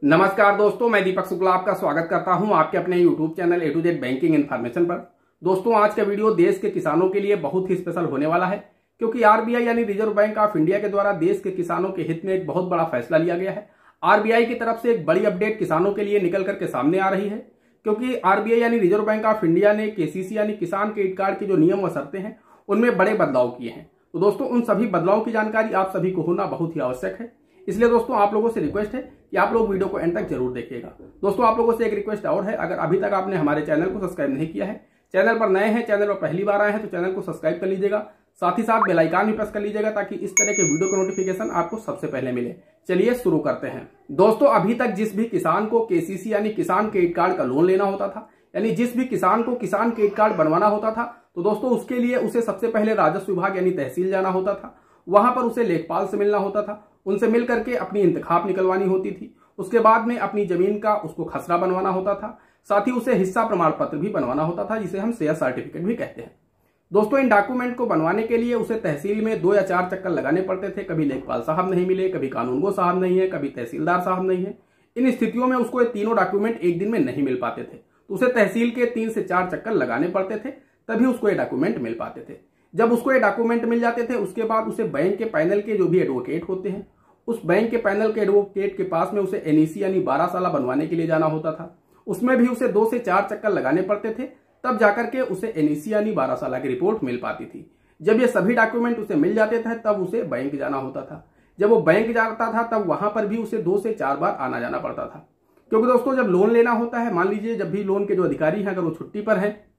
नमस्कार दोस्तों, मैं दीपक शुक्ला आपका स्वागत करता हूं आपके अपने YouTube channel A to Z banking information पर। दोस्तों, आज का वीडियो देश के किसानों के लिए बहुत ही स्पेशल होने वाला है, क्योंकि आरबीआई यानी रिजर्व बैंक ऑफ इंडिया के द्वारा देश के किसानों के हित में एक बहुत बड़ा फैसला लिया गया है। आरबीआई की तरफ से एक बड़ी अपडेट किसानों के लिए निकल करके सामने आ रही है, क्योंकि आरबीआई यानी रिजर्व बैंक ऑफ इंडिया ने केसीसी यानी किसान क्रेडिट कार्ड के जो नियम व शर्तें हैं उनमें बड़े बदलाव किए हैं। तो दोस्तों, उन सभी बदलाव की जानकारी आप सभी को होना बहुत ही आवश्यक है। इसलिए दोस्तों, आप लोगों से रिक्वेस्ट है कि आप लोग वीडियो को एंड तक जरूर देखिएगा। दोस्तों, आप लोगों से एक रिक्वेस्ट और है, अगर अभी तक आपने हमारे चैनल को सब्सक्राइब नहीं किया है, चैनल पर नए हैं, चैनल पर पहली बार आए हैं तो चैनल को सब्सक्राइब कर लीजिएगा। साथ ही साथ बेल आइकन भी प्रेस कर लीजिएगा ताकि इस तरह के वीडियो का नोटिफिकेशन आपको सबसे पहले मिले। चलिए शुरू करते हैं। दोस्तों, अभी तक जिस भी किसान को केसीसी यानी किसान क्रेडिट कार्ड का लोन लेना होता था, यानी जिस भी किसान को किसान क्रेडिट कार्ड बनवाना होता था, तो दोस्तों उसके लिए उसे सबसे पहले राजस्व विभाग यानी तहसील जाना होता था। वहां पर उसे लेखपाल से मिलना होता था, उनसे मिल करके अपनी इंतखाब निकलवानी होती थी। उसके बाद में अपनी जमीन का उसको खसरा बनवाना होता था। साथ ही उसे हिस्सा प्रमाण पत्र भी बनवाना होता था, जिसे हम शेयर सर्टिफिकेट भी कहते हैं। दोस्तों, इन डॉक्यूमेंट को बनवाने के लिए उसे तहसील में 2 या 4 चक्कर लगाने पड़ते थे। कभी लेखपाल साहब नहीं मिले, कभी कानूनगो साहब नहीं है, कभी तहसीलदार साहब नहीं है। इन स्थितियों में उसको ये तीनों डॉक्यूमेंट एक दिन में नहीं मिल पाते थे, तो उसे तहसील के 3 से 4 चक्कर लगाने पड़ते थे, तभी उसको ये डॉक्यूमेंट मिल पाते थे। जब उसको ये डॉक्यूमेंट मिल जाते थे, उसके बाद उसे बैंक के पैनल के जो भी एडवोकेट होते हैं, उस बैंक के पैनल के एडवोकेट के पास में उसे एनईसी यानी 12 साल बनवाने के लिए जाना होता था। उसमें भी उसे 2 से 4 चक्कर लगाने पड़ते थे, तब जाकर के उसे एनईसी यानी 12 साल की रिपोर्ट मिल पाती थी। जब ये सभी डॉक्यूमेंट उसे मिल जाते थे, तब उसे बैंक जाना होता था। जब वो बैंक जाता था, तब वहां पर भी उसे 2 से 4 बार आना जाना पड़ता था। क्योंकि दोस्तों, जब लोन लेना होता है, मान लीजिए जब भी लोन के जो अधिकारी हैं अगर वो छुट्टी पर है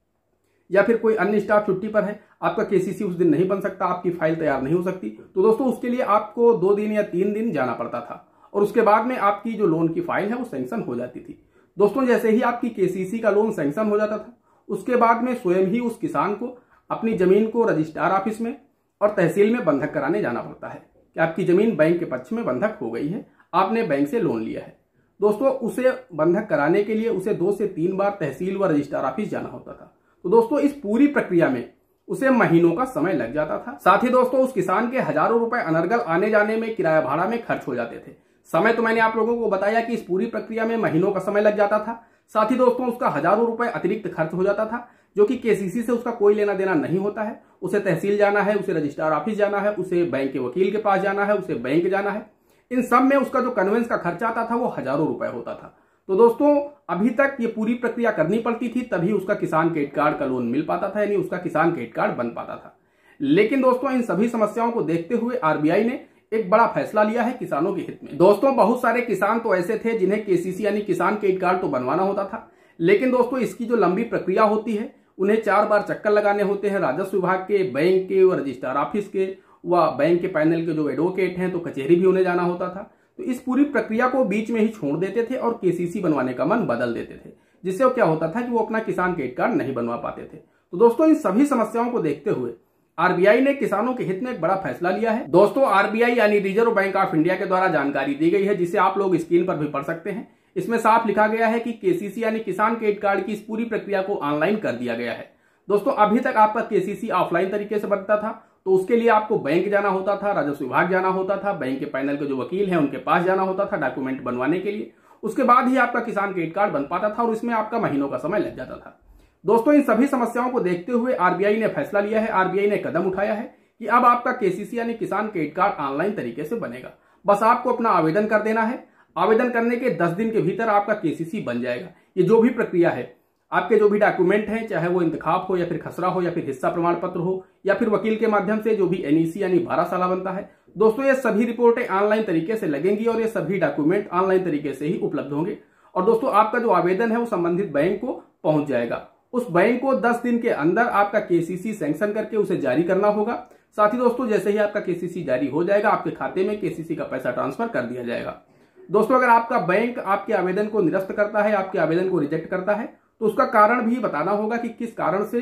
या फिर कोई अन्य स्टाफ छुट्टी पर है, आपका केसीसी उस दिन नहीं बन सकता, आपकी फाइल तैयार नहीं हो सकती, तो दोस्तों उसके लिए आपको 2 दिन या 3 दिन जाना पड़ता था, और उसके बाद में आपकी जो लोन की फाइल है वो सैंक्शन हो जाती थी। दोस्तों, जैसे ही आपकी केसीसी का लोन सैंक्शन हो जाता था, उसके बाद में स्वयं ही उस किसान को अपनी जमीन को रजिस्ट्रार ऑफिस में और तहसील में बंधक कराने जाना पड़ता है कि आपकी जमीन बैंक के पक्ष में बंधक हो गई है, आपने बैंक से लोन लिया है। दोस्तों, उसे बंधक कराने के लिए उसे 2 से 3 बार तहसील व रजिस्ट्रार ऑफिस जाना होता था। तो दोस्तों, इस पूरी प्रक्रिया में उसे महीनों का समय लग जाता था। साथ ही दोस्तों, उस किसान के हजारों रुपए अनर्गल आने जाने में, किराया भाड़ा में खर्च हो जाते थे। समय तो मैंने आप लोगों को बताया कि इस पूरी प्रक्रिया में महीनों का समय लग जाता था। साथ ही दोस्तों, उसका हजारों रुपए अतिरिक्त खर्च हो जाता था, जो कि केसीसी से उसका कोई लेना देना नहीं होता है। उसे तहसील जाना है, उसे रजिस्ट्रार ऑफिस जाना है, उसे बैंक के वकील के पास जाना है, उसे बैंक जाना है। इन सब में उसका जो कन्वेंस का खर्चा आता था वो हजारों रुपए होता था। तो दोस्तों, अभी तक ये पूरी प्रक्रिया करनी पड़ती थी, तभी उसका किसान क्रेडिट कार्ड का लोन मिल पाता था, यानी उसका किसान क्रेडिट कार्ड बन पाता था। लेकिन दोस्तों, इन सभी समस्याओं को देखते हुए आरबीआई ने एक बड़ा फैसला लिया है किसानों के हित में। दोस्तों, बहुत सारे किसान तो ऐसे थे जिन्हें केसीसी यानी किसान क्रेडिट कार्ड तो बनवाना होता था, लेकिन दोस्तों इसकी जो लंबी प्रक्रिया होती है, उन्हें 4 बार चक्कर लगाने होते हैं राजस्व विभाग के, बैंक के व रजिस्ट्रार ऑफिस के व बैंक के पैनल के जो एडवोकेट हैं, तो कचहरी भी उन्हें जाना होता था। तो इस पूरी प्रक्रिया को बीच में ही छोड़ देते थे और केसीसी बनवाने का मन बदल देते थे, जिससे क्या होता था कि वो अपना किसान क्रेडिट कार्ड नहीं बनवा पाते थे। तो दोस्तों, इन सभी समस्याओं को देखते हुए आरबीआई ने किसानों के हित में एक बड़ा फैसला लिया है। दोस्तों, आरबीआई यानी रिजर्व बैंक ऑफ इंडिया के द्वारा जानकारी दी गई है, जिसे आप लोग स्क्रीन पर भी पढ़ सकते हैं। इसमें साफ लिखा गया है कि केसीसी यानी किसान क्रेडिट कार्ड की इस पूरी प्रक्रिया को ऑनलाइन कर दिया गया है। दोस्तों, अभी तक आपका केसीसी ऑफलाइन तरीके से बनता था, तो उसके लिए आपको बैंक जाना होता था, राजस्व विभाग जाना होता था, बैंक के पैनल के जो वकील हैं उनके पास जाना होता था डॉक्यूमेंट बनवाने के लिए। उसके बाद ही आपका किसान क्रेडिट कार्ड बन पाता था, और इसमें आपका महीनों का समय लग जाता था। दोस्तों, इन सभी समस्याओं को देखते हुए आरबीआई ने फैसला लिया है, आरबीआई ने कदम उठाया है कि अब आपका केसीसी यानी किसान क्रेडिट कार्ड ऑनलाइन तरीके से बनेगा। बस आपको अपना आवेदन कर देना है। आवेदन करने के 10 दिन के भीतर आपका केसीसी बन जाएगा। ये जो भी प्रक्रिया है, आपके जो भी डॉक्यूमेंट हैं, चाहे वो इंतखाब हो या फिर खसरा हो या फिर हिस्सा प्रमाण पत्र हो या फिर वकील के माध्यम से जो भी एनईसी यानी 12 साल बनता है, दोस्तों ये सभी रिपोर्टें ऑनलाइन तरीके से लगेंगी और ये सभी डॉक्यूमेंट ऑनलाइन तरीके से ही उपलब्ध होंगे। और दोस्तों, आपका जो आवेदन है वो संबंधित बैंक को पहुंच जाएगा। उस बैंक को 10 दिन के अंदर आपका केसीसी सैंक्शन करके उसे जारी करना होगा। साथ ही दोस्तों, जैसे ही आपका केसीसी जारी हो जाएगा, आपके खाते में केसीसी का पैसा ट्रांसफर कर दिया जाएगा। दोस्तों, अगर आपका बैंक आपके आवेदन को निरस्त करता है, आपके आवेदन को रिजेक्ट करता है, तो उसका कारण भी बताना होगा कि किस कारण से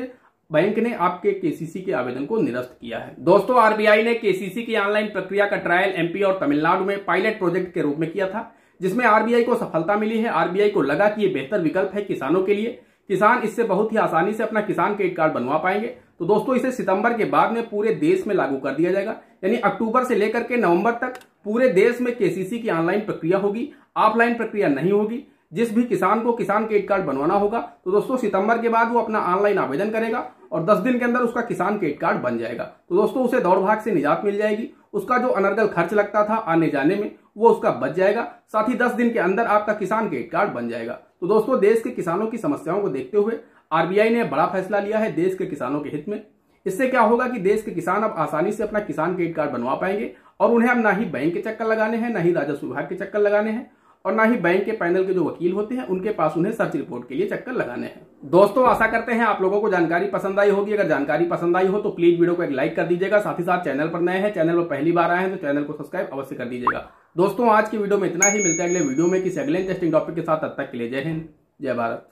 बैंक ने आपके केसीसी के आवेदन को निरस्त किया है। दोस्तों, आरबीआई ने केसीसी की ऑनलाइन प्रक्रिया का ट्रायल एमपी और तमिलनाडु में पायलट प्रोजेक्ट के रूप में किया था, जिसमें आरबीआई को सफलता मिली है। आरबीआई को लगा कि ये बेहतर विकल्प है किसानों के लिए, किसान इससे बहुत ही आसानी से अपना किसान क्रेडिट कार्ड बनवा पाएंगे। तो दोस्तों, इसे सितंबर के बाद में पूरे देश में लागू कर दिया जाएगा, यानी अक्टूबर से लेकर के नवंबर तक पूरे देश में केसीसी की ऑनलाइन प्रक्रिया होगी, ऑफलाइन प्रक्रिया नहीं होगी। जिस भी किसान को किसान क्रेडिट कार्ड बनवाना होगा तो दोस्तों सितंबर के बाद वो अपना ऑनलाइन आवेदन करेगा और 10 दिन के अंदर उसका किसान क्रेडिट कार्ड बन जाएगा। तो दोस्तों उसे दौड़ भाग से निजात मिल जाएगी। उसका जो अनर्गल खर्च लगता था आने जाने में वो उसका बच जाएगा। साथ ही 10 दिन के अंदर आपका किसान क्रेडिट कार्ड बन जाएगा। तो दोस्तों देश के किसानों की समस्याओं को देखते हुए आरबीआई ने बड़ा फैसला लिया है देश के किसानों के हित में। इससे क्या होगा कि देश के किसान अब आसानी से अपना किसान क्रेडिट कार्ड बनवा पाएंगे और उन्हें अब ना ही बैंक के चक्कर लगाने हैं, ना ही राजस्व विभाग के चक्कर लगाने हैं और ना ही बैंक के पैनल के जो वकील होते हैं उनके पास उन्हें सर्च रिपोर्ट के लिए चक्कर लगाने हैं। दोस्तों आशा करते हैं आप लोगों को जानकारी पसंद आई होगी। अगर जानकारी पसंद आई हो तो प्लीज वीडियो को एक लाइक कर दीजिएगा। साथ ही साथ चैनल पर नए हैं, चैनल पर पहली बार आए हैं तो चैनल को सब्सक्राइब अवश्य कर दीजिएगा। दोस्तों आज की वीडियो में इतना ही। मिलते हैं अगले वीडियो में किसी अगले इंटरेस्टिंग टॉपिक के साथ। तब तक के लिए जय हिंद, जय भारत।